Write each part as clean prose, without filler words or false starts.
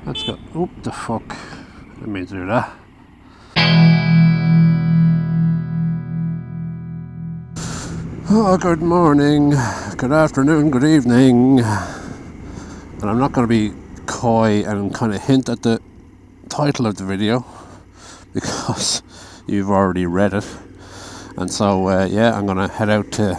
Let's go. Oop, the fuck. Let me do that. Oh, good morning, good afternoon, good evening. And I'm not going to be coy and kind of hint at the title of the video because you've already read it. And so, I'm going to head out to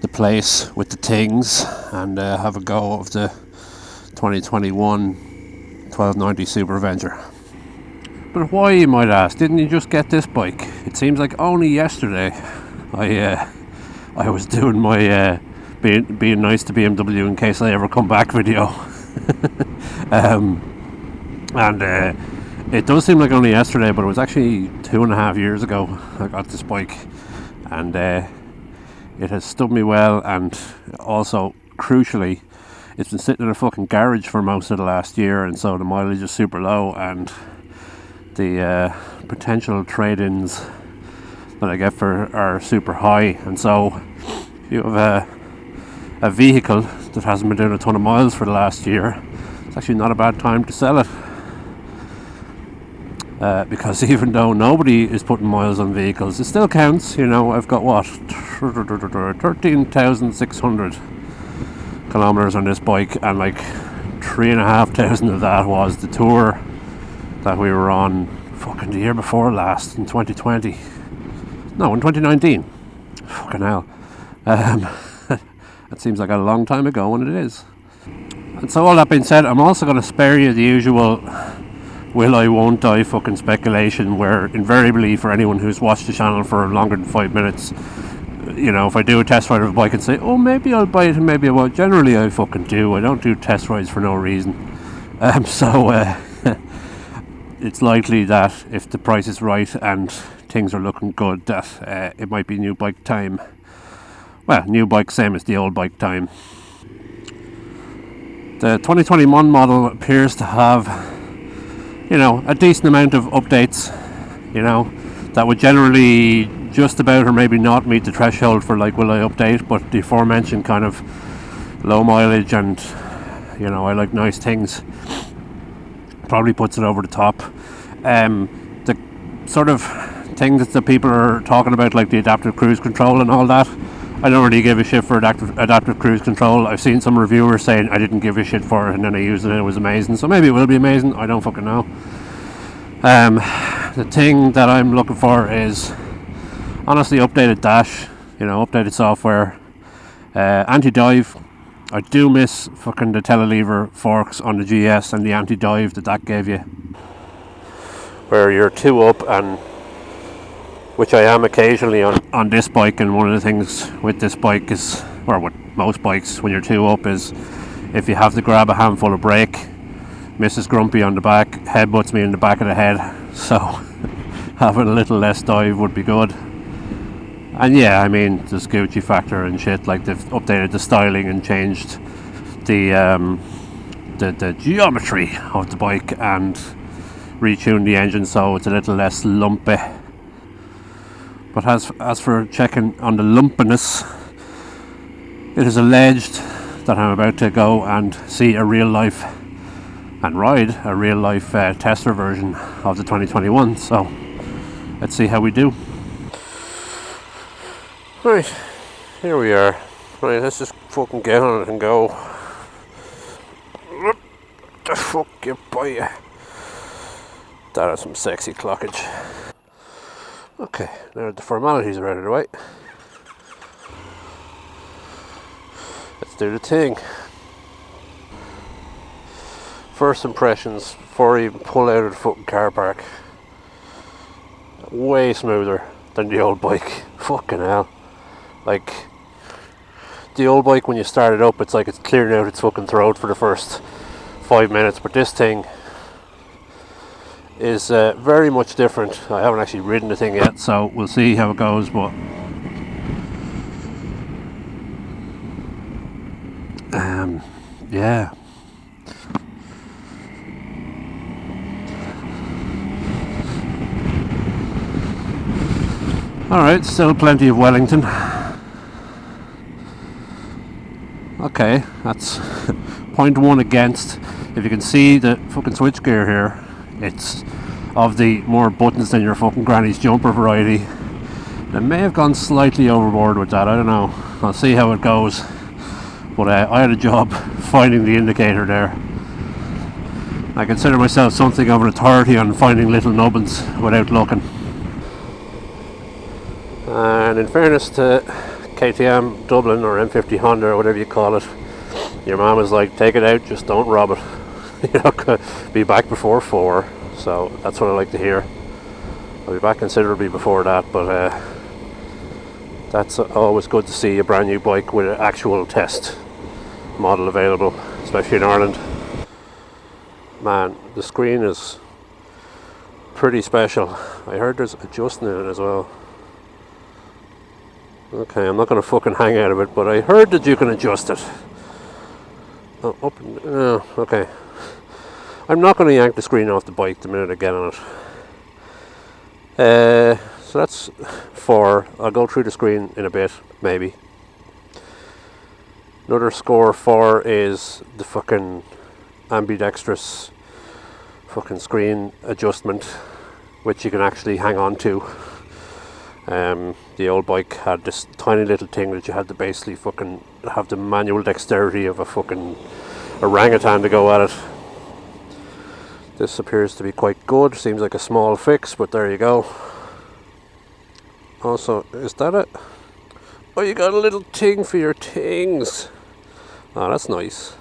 the place with the things and have a go of the 2021 1290 Super Avenger. But why, you might ask, didn't you just get this bike? It seems like only yesterday I was doing my being nice to BMW in case I ever come back video. It does seem like only yesterday, but it was actually 2.5 years ago I got this bike, and it has stood me well, and also crucially it's been sitting in a fucking garage for most of the last year, and so the mileage is super low, and the potential trade-ins that I get for are super high. And so if you have a vehicle that hasn't been doing a ton of miles for the last year, it's actually not a bad time to sell it, because even though nobody is putting miles on vehicles, it still counts. You know, I've got what, 13,600 kilometers on this bike, and like 3,500 of that was the tour that we were on fucking the year before last, in 2020. No, in 2019. Fucking hell. That seems like a long time ago, and it is. And so all that being said, I'm also going to spare you the usual will I, won't I fucking speculation, where invariably for anyone who's watched the channel for longer than 5 minutes, you know, if I do a test ride of a bike and say, oh, maybe I'll buy it and maybe I won't, generally I fucking do. I don't do test rides for no reason. It's likely that if the price is right and things are looking good, that it might be new bike time. Well, new bike, same as the old bike time. The 2021 model appears to have, you know, a decent amount of updates, you know, that would generally just about or maybe not meet the threshold for like, will I update, but the aforementioned kind of low mileage and, you know, I like nice things probably puts it over the top. The sort of things that people are talking about, like the adaptive cruise control and all that, I don't really give a shit for adaptive cruise control. I've seen some reviewers saying I didn't give a shit for it and then I used it and it was amazing, so maybe it will be amazing, I don't fucking know. The thing that I'm looking for is honestly updated dash, you know, updated software, anti-dive. I do miss fucking the telelever forks on the GS and the anti-dive that gave you, where you're two up, and which I am occasionally on this bike. And one of the things with this bike is, or with most bikes when you're two up, is if you have to grab a handful of brake, Mrs. Grumpy on the back headbutts me in the back of the head, so having a little less dive would be good. And yeah, I mean, there's Gucci factor and shit, like they've updated the styling and changed the geometry of the bike and retuned the engine so it's a little less lumpy. But as for checking on the lumpiness, it is alleged that I'm about to go and see a real life and ride a real life Tesla version of the 2021, so let's see how we do. Right, here we are. Right, let's just fucking get on it and go. What the fuck you buy? That is some sexy clockage. Okay, now the formalities are out of the way. Let's do the thing. First impressions before I even pull out of the fucking car park. Way smoother than the old bike. Fucking hell. Like, the old bike, when you start it up, it's like it's clearing out its fucking throat for the first 5 minutes, but this thing is very much different. I haven't actually ridden the thing yet, so we'll see how it goes, but yeah. Alright, still plenty of Wellington. Okay, that's point one against. if you can see the fucking switchgear here, it's of the more buttons than your fucking granny's jumper variety. They may have gone slightly overboard with that, I don't know. I'll see how it goes. But I had a job finding the indicator there. I consider myself something of an authority on finding little nubbins without looking. And in fairness to KTM Dublin or M50 Honda or whatever you call it, your mum was like, take it out, just don't rob it. You know, be back before 4. So that's what I like to hear. I'll be back considerably before that, but that's always good to see a brand new bike with an actual test model available, especially in Ireland. Man, the screen is pretty special. I heard there's adjusting in it as well. Okay, I'm not going to fucking hang out of it, but I heard that you can adjust it. Oh, okay. I'm not going to yank the screen off the bike the minute I get on it. So that's 4. I'll go through the screen in a bit, maybe. Another score 4 is the fucking ambidextrous fucking screen adjustment, which you can actually hang on to. The old bike had this tiny little thing that you had to basically fucking have the manual dexterity of a fucking orangutan to go at it. This appears to be quite good. Seems like a small fix, but there you go. Also, is that it? Oh, you got a little thing for your things. Oh, that's nice.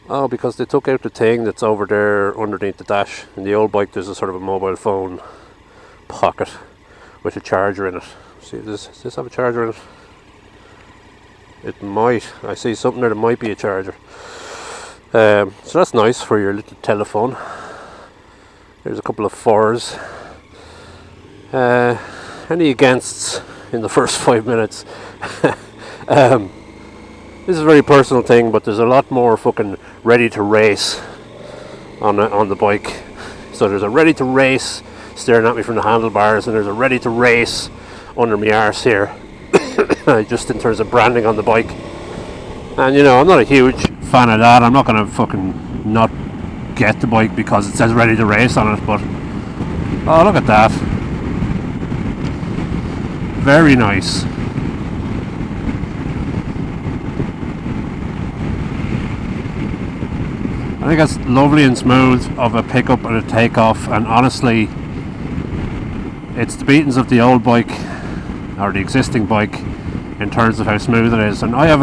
Oh, because they took out the thing that's over there underneath the dash. In the old bike there's a sort of a mobile phone pocket with a charger in it. See, does this have a charger in it? It might. I see something there that might be a charger. So that's nice for your little telephone. There's a couple of 4s. Any againsts in the first 5 minutes? This is a very personal thing, but there's a lot more fucking ready to race on the bike. So there's a ready to race staring at me from the handlebars, and there's a ready to race under my arse here. Just in terms of branding on the bike. And you know, I'm not a huge fan of that. I'm not going to fucking not get the bike because it says ready to race on it, but oh, look at that. Very nice. I think it's lovely and smooth of a pickup and a takeoff, and honestly it's the beatings of the old bike or the existing bike in terms of how smooth it is. And I have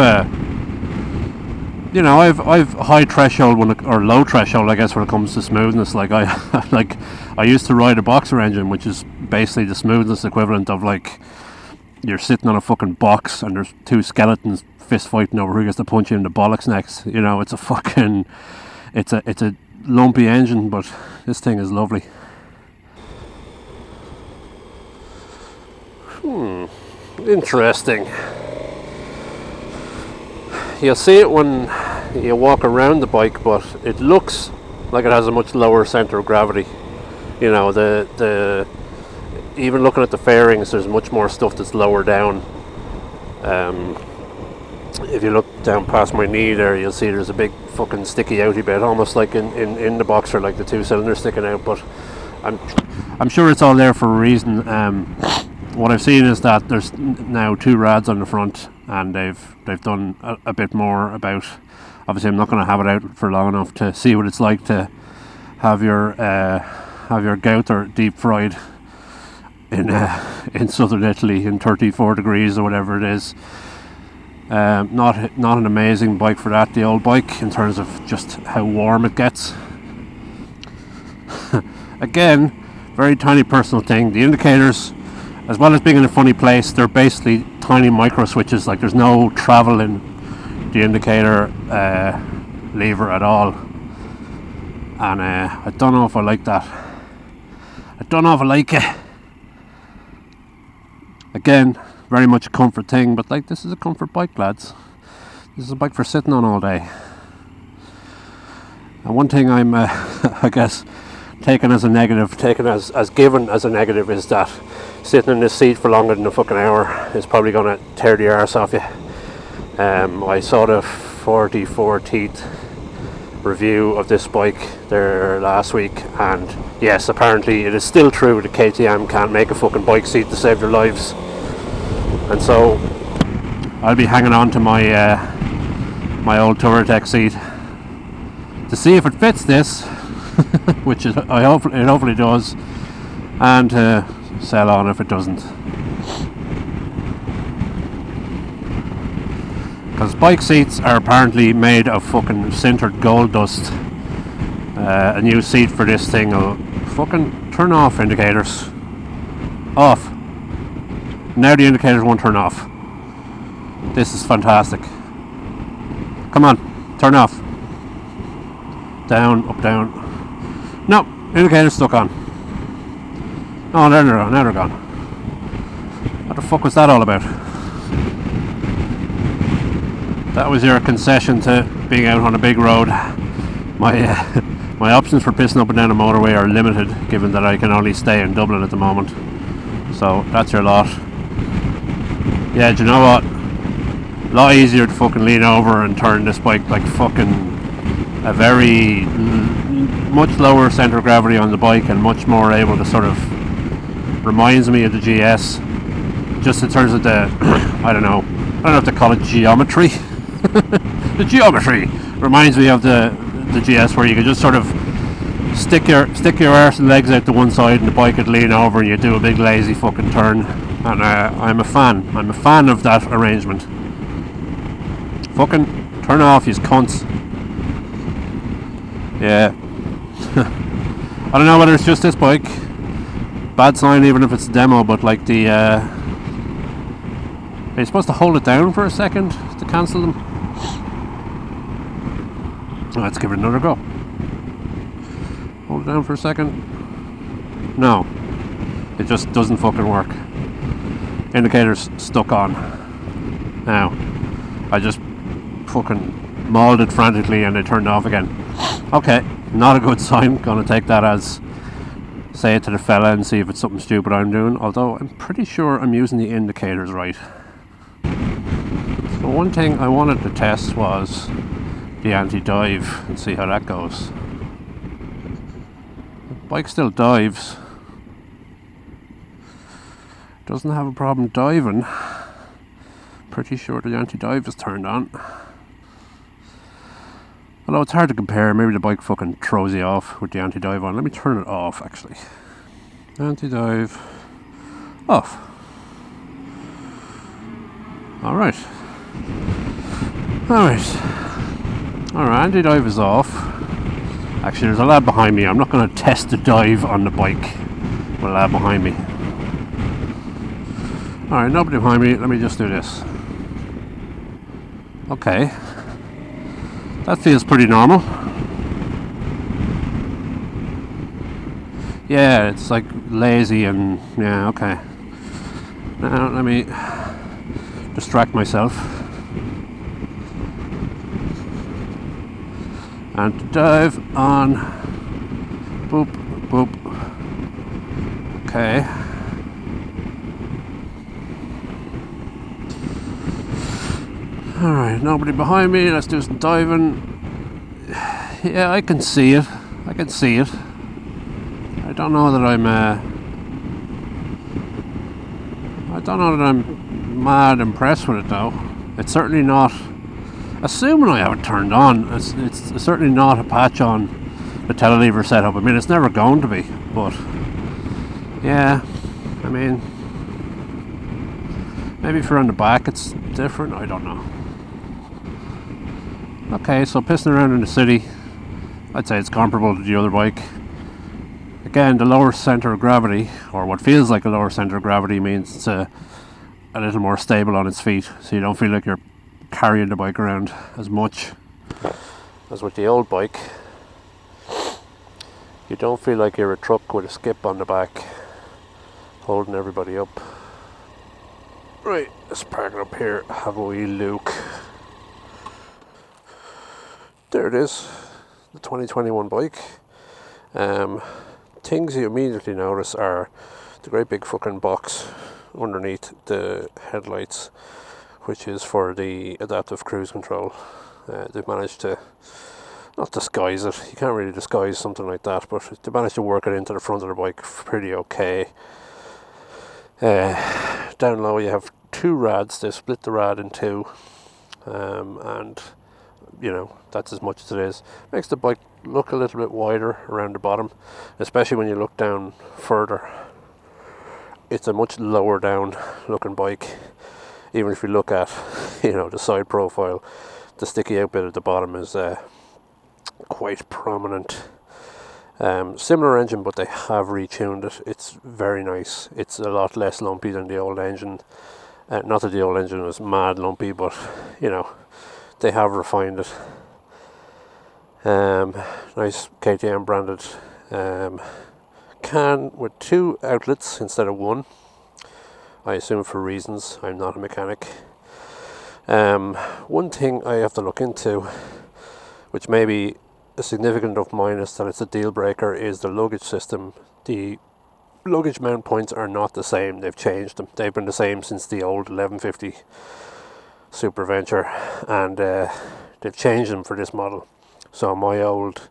I've high threshold or low threshold, I guess, when it comes to smoothness. Like I used to ride a boxer engine, which is basically the smoothness equivalent of like you're sitting on a fucking box and there's 2 skeletons fist fighting over who gets to punch you in the bollocks next. You know, it's a fucking it's a lumpy engine, but this thing is lovely. Interesting. You'll see it when you walk around the bike, but it looks like it has a much lower center of gravity. You know, the even looking at the fairings, there's much more stuff that's lower down. If you look down past my knee there, you'll see there's a big fucking sticky outy bit, almost like in the boxer, like the 2 cylinders sticking out. But I'm sure it's all there for a reason. What I've seen is that there's now 2 rads on the front, and they've done a bit more about. Obviously, I'm not going to have it out for long enough to see what it's like to have your Gouter deep fried in southern Italy in 34 degrees or whatever it is. Not an amazing bike for that, the old bike, in terms of just how warm it gets. Again, very tiny personal thing. The indicators, as well as being in a funny place, they're basically tiny micro switches. Like there's no travel in the indicator lever at all. And I don't know if I like that. I don't know if I like it. Again, very much a comfort thing, but like, this is a comfort bike, lads. This is a bike for sitting on all day. And one thing I'm I guess taken as a negative, taken as given as a negative, is that sitting in this seat for longer than a fucking hour is probably going to tear the arse off you. I saw the 44 teeth review of this bike there last week, and yes, apparently it is still true that KTM can't make a fucking bike seat to save their lives, and so I'll be hanging on to my my old Touratech seat to see if it fits this, which it hopefully does, and sell on if it doesn't. Because bike seats are apparently made of fucking sintered gold dust. A new seat for this thing will fucking turn off indicators. Off. Now the indicators won't turn off. This is fantastic. Come on, turn off. Down, up, down. No, indicators stuck on. Oh, now they're gone. What the fuck was that all about? That was your concession to being out on a big road. My options for pissing up and down a motorway are limited, given that I can only stay in Dublin at the moment. So that's your lot. Yeah, do you know what? A lot easier to fucking lean over and turn this bike like fucking a very much lower centre of gravity on the bike, and much more able to sort of reminds me of the GS, just in terms of the I don't have to call it geometry. The geometry reminds me of the GS, where you could just sort of stick your arse and legs out to one side and the bike would lean over and you do a big lazy fucking turn. And I'm a fan of that arrangement. Fucking turn off, you cunts. Yeah. I don't know whether it's just this bike. Bad sign even if it's a demo, but like the are you supposed to hold it down for a second to cancel them? Let's give it another go. Hold it down for a second. No. It just doesn't fucking work. Indicator's stuck on. Now. I just fucking mauled it frantically and it turned off again. Okay, not a good sign. Gonna take that as say it to the fella and see if it's something stupid I'm doing. Although I'm pretty sure I'm using the indicators right. So one thing I wanted to test was the anti-dive and see how that goes. The bike still dives. Doesn't have a problem diving. Pretty sure the anti-dive is turned on. Although it's hard to compare, maybe the bike fucking throws you off with the anti-dive on. Let me turn it off actually. Anti-dive off. Alright. Alright, anti-dive is off. Actually, there's a lad behind me. I'm not going to test the dive on the bike with a lad behind me. Alright, nobody behind me. Let me just do this. Okay. That feels pretty normal. Yeah, it's like lazy and yeah, okay. Now let me distract myself. And dive on. Boop, boop. Okay. Alright, nobody behind me. Let's do some diving. Yeah, I can see it. I don't know that I'm mad impressed with it though. It's certainly not, assuming I have it turned on, it's certainly not a patch on the telelever setup. I mean, it's never going to be, but yeah, I mean, maybe if you're on the back it's different, I don't know. Okay, so pissing around in the city, I'd say it's comparable to the other bike. Again, the lower centre of gravity, or what feels like a lower centre of gravity, means it's a little more stable on its feet, so you don't feel like you're carrying the bike around as much as with the old bike. You don't feel like you're a truck with a skip on the back holding everybody up. Right, let's park it up here, have a wee look. There it is, the 2021 bike. Things you immediately notice are the great big fucking box underneath the headlights, which is for the adaptive cruise control. They've managed to not disguise it. You can't really disguise something like that, but they managed to work it into the front of the bike pretty okay. Down low you have 2 rads. They split the rad in 2, and you know, that's as much as it is. Makes the bike look a little bit wider around the bottom, especially when you look down further. It's a much lower down looking bike. Even if you look at, you know, the side profile, the sticky out bit at the bottom is quite prominent. Similar engine, but they have retuned it. It's very nice. It's a lot less lumpy than the old engine. Not that the old engine was mad lumpy, but you know, they have refined it. Nice KTM branded can with 2 outlets instead of 1. I assume for reasons. I'm not a mechanic. One thing I have to look into, which may be a significant enough minus that it's a deal breaker, is the luggage system. The luggage mount points are not the same. They've changed them. They've been the same since the old 1150 Super Venture, and they've changed them for this model. So my old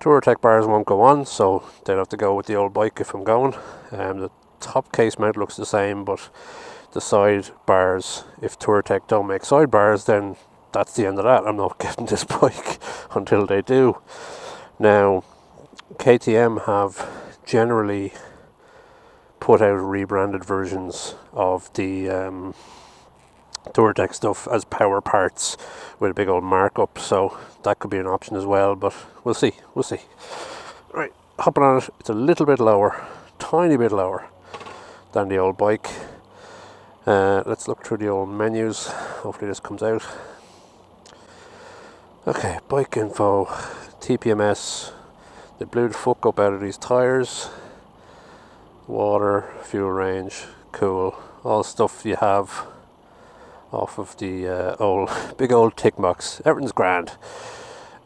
Touratech bars won't go on, so they'll have to go with the old bike if I'm going. The top case mount looks the same, but the side bars, if Touratech don't make side bars, then that's the end of that. I'm not getting this bike until they do. Now, KTM have generally put out rebranded versions of the Touratech stuff as power parts with a big old markup, so that could be an option as well, but we'll see. Right, hopping on it. It's a little bit lower, tiny bit lower than the old bike. Let's look through the old menus. Hopefully this comes out. Okay, bike info, TPMS. They blew the fuck up out of these tires. Water, fuel range, cool. All stuff you have off of the big old tick box. Everything's grand.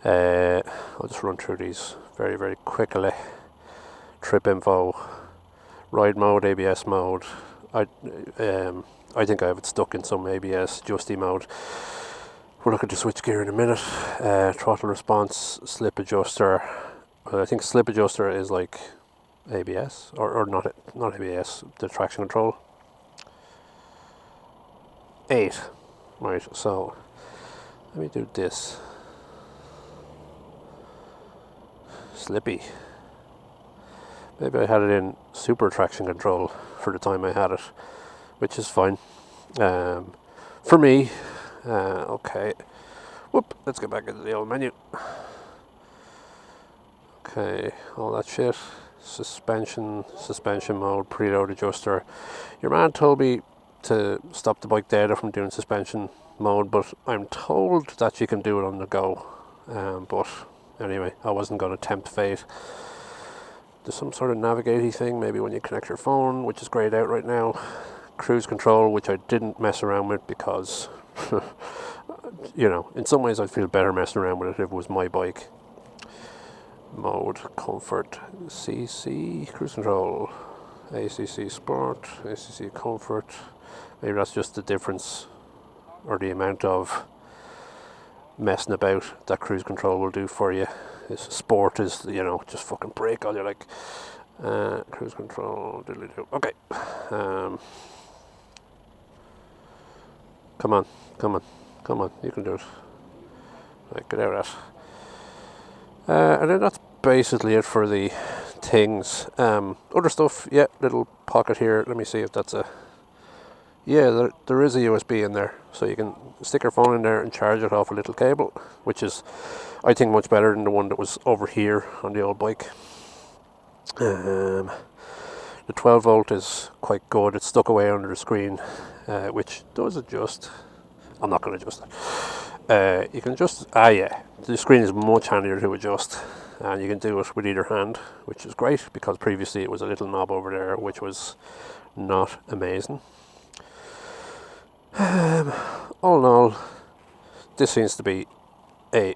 I'll just run through these very, very quickly. Trip info, ride mode, ABS mode. I think I have it stuck in some ABS justy mode. We'll look at the switch gear in a minute. Throttle response, slip adjuster. I think slip adjuster is like ABS or not ABS, the traction control. 8. Right, so let me do this. Slippy. Maybe I had it in super traction control for the time I had it, which is fine. For me, okay. Whoop, let's get back into the old menu. Okay, all that shit. Suspension mode, preload adjuster. Your man told me to stop the bike dead if I'm doing suspension mode, but I'm told that you can do it on the go. But anyway, I wasn't going to tempt fate. There's some sort of navigating thing, maybe when you connect your phone, which is grayed out right now. Cruise control, which I didn't mess around with because, you know, in some ways I'd feel better messing around with it if it was my bike. Mode, comfort, CC, cruise control, ACC sport, ACC comfort. Maybe that's just the difference or the amount of messing about that cruise control will do for you. Sport is, you know, just fucking brake all you like. Cruise control, diddly-do. Okay. Come on, you can do it. Right, get out of that. And then that's basically it for the things. Other stuff, yeah, little pocket here. Let me see if that's a... Yeah, there is a USB in there, so you can stick your phone in there and charge it off a little cable, which is, I think, much better than the one that was over here on the old bike. The 12 volt is quite good. It's stuck away under the screen, which does adjust. I'm not going to adjust that. You can adjust, yeah, the screen is much handier to adjust, and you can do it with either hand, which is great, because previously it was a little knob over there, which was not amazing. All in all, this seems to be a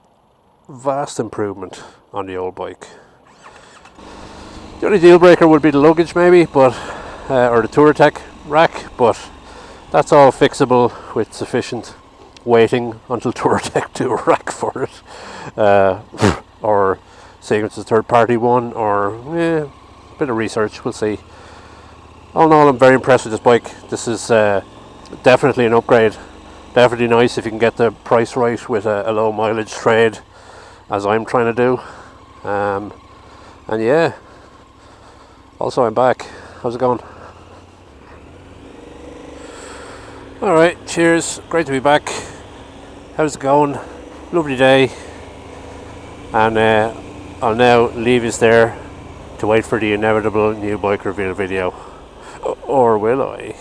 vast improvement on the old bike. The only deal breaker would be the luggage, maybe, but or the Touratech rack, but that's all fixable with sufficient waiting until Touratech do a rack for it, or seeing it's a third party one, or a bit of research. We'll see. All in all, I'm very impressed with this bike. This is definitely an upgrade. Definitely nice if you can get the price right with a low mileage trade, as I'm trying to do. And yeah, also I'm back. How's it going? Alright, cheers. Great to be back. How's it going? Lovely day. And I'll now leave you there to wait for the inevitable new bike reveal video. Or will I?